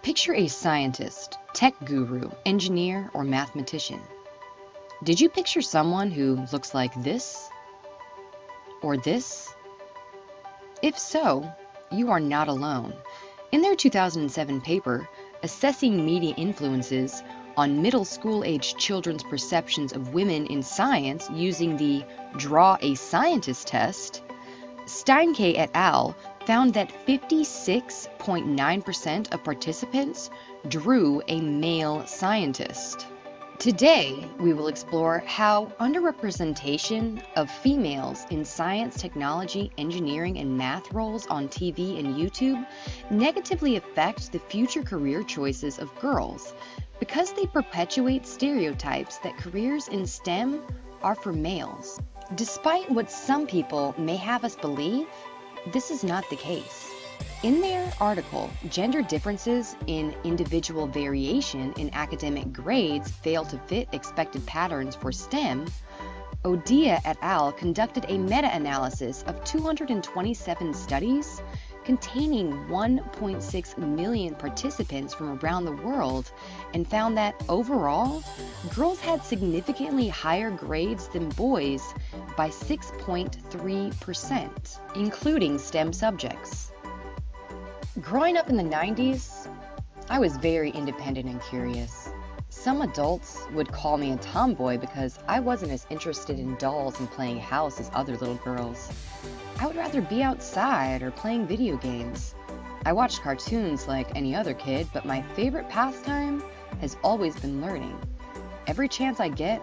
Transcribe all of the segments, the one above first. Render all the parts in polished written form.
Picture a scientist, tech guru, engineer, or mathematician. Did you picture someone who looks like this or this? If so, you are not alone. In their 2007 paper, Assessing Media Influences on Middle School-Aged Children's Perceptions of Women in Science using the Draw a Scientist test, Steinke et al. Found that 56.9% of participants drew a male scientist. Today, we will explore how underrepresentation of females in science, technology, engineering, and math roles on TV and YouTube negatively affect the future career choices of girls because they perpetuate stereotypes that careers in STEM are for males. Despite what some people may have us believe, this is not the case. In their article, Gender Differences in Individual Variation in Academic Grades Fail to Fit Expected Patterns for STEM, Odia et al. Conducted a meta-analysis of 227 studies containing 1.6 million participants from around the world and found that overall, girls had significantly higher grades than boys by 6.3%, including STEM subjects. Growing up in the 90s, I was very independent and curious. Some adults would call me a tomboy because I wasn't as interested in dolls and playing house as other little girls. I would rather be outside or playing video games. I watched cartoons like any other kid, but my favorite pastime has always been learning. Every chance I get,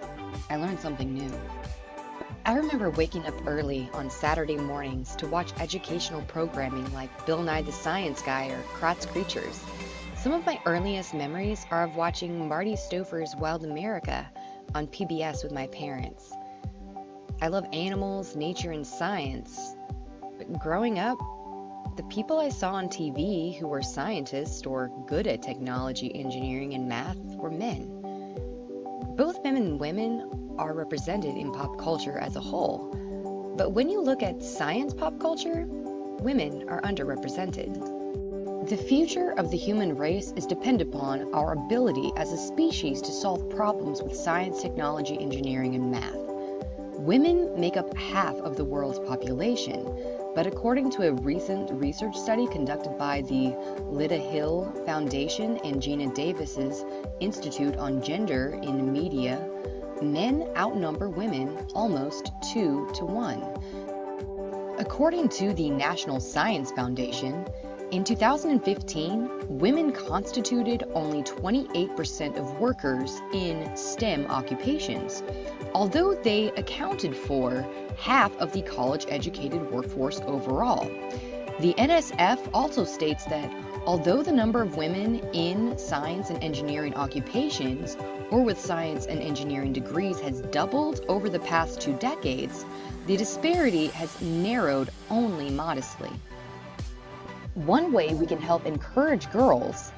I learn something new. I remember waking up early on Saturday mornings to watch educational programming like Bill Nye the Science Guy or Kratz Creatures. Some of my earliest memories are of watching Marty Stouffer's Wild America on PBS with my parents. I love animals, nature, and science. But growing up, the people I saw on TV who were scientists or good at technology, engineering, and math were men. Both men and women are represented in pop culture as a whole, but when you look at science pop culture, women are underrepresented. The future of the human race is dependent upon our ability as a species to solve problems with science, technology, engineering, and math. Women make up half of the world's population, but according to a recent research study conducted by the Lida Hill Foundation and Gina Davis's Institute on Gender in Media, men outnumber women almost 2 to 1. According to the National Science Foundation, in 2015, women constituted only 28% of workers in STEM occupations, although they accounted for half of the college-educated workforce overall. The NSF also states that although the number of women in science and engineering occupations or with science and engineering degrees has doubled over the past 2 decades, the disparity has narrowed only modestly. One way we can help encourage girls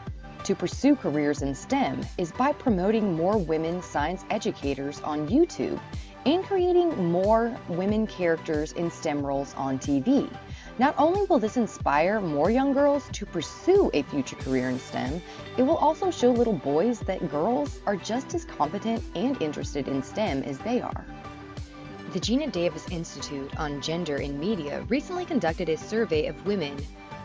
to pursue careers in STEM is by promoting more women science educators on YouTube and creating more women characters in STEM roles on TV. Not only will this inspire more young girls to pursue a future career in STEM, it will also show little boys that girls are just as competent and interested in STEM as they are. The Gina Davis Institute on Gender in Media recently conducted a survey of women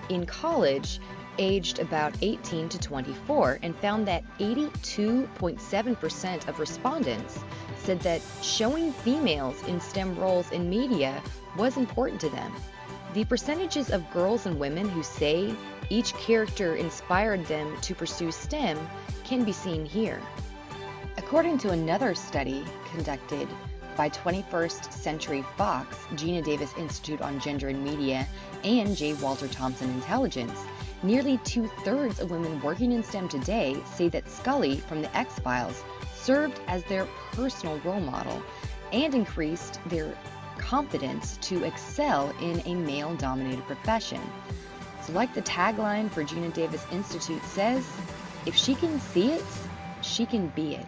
in college aged about 18 to 24 and found that 82.7% of respondents said that showing females in STEM roles in media was important to them. The percentages of girls and women who say each character inspired them to pursue STEM can be seen here. According to another study conducted by 21st Century Fox, Gina Davis Institute on Gender and Media, and J. Walter Thompson Intelligence, nearly 2/3 of women working in STEM today say that Scully from The X-Files served as their personal role model and increased their confidence to excel in a male-dominated profession. So like the tagline for Gina Davis Institute says, if she can see it, she can be it.